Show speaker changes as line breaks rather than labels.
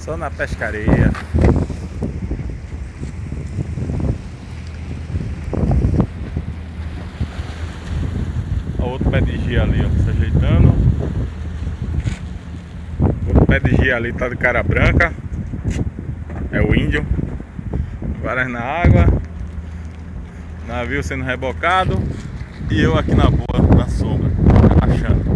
Só na pescaria. Outro pé de gia ali, ó, se ajeitando. Outro pé de gia ali tá de cara branca. É o índio. Várias na água. Navio sendo rebocado. E eu aqui na boa, na sombra, relaxando.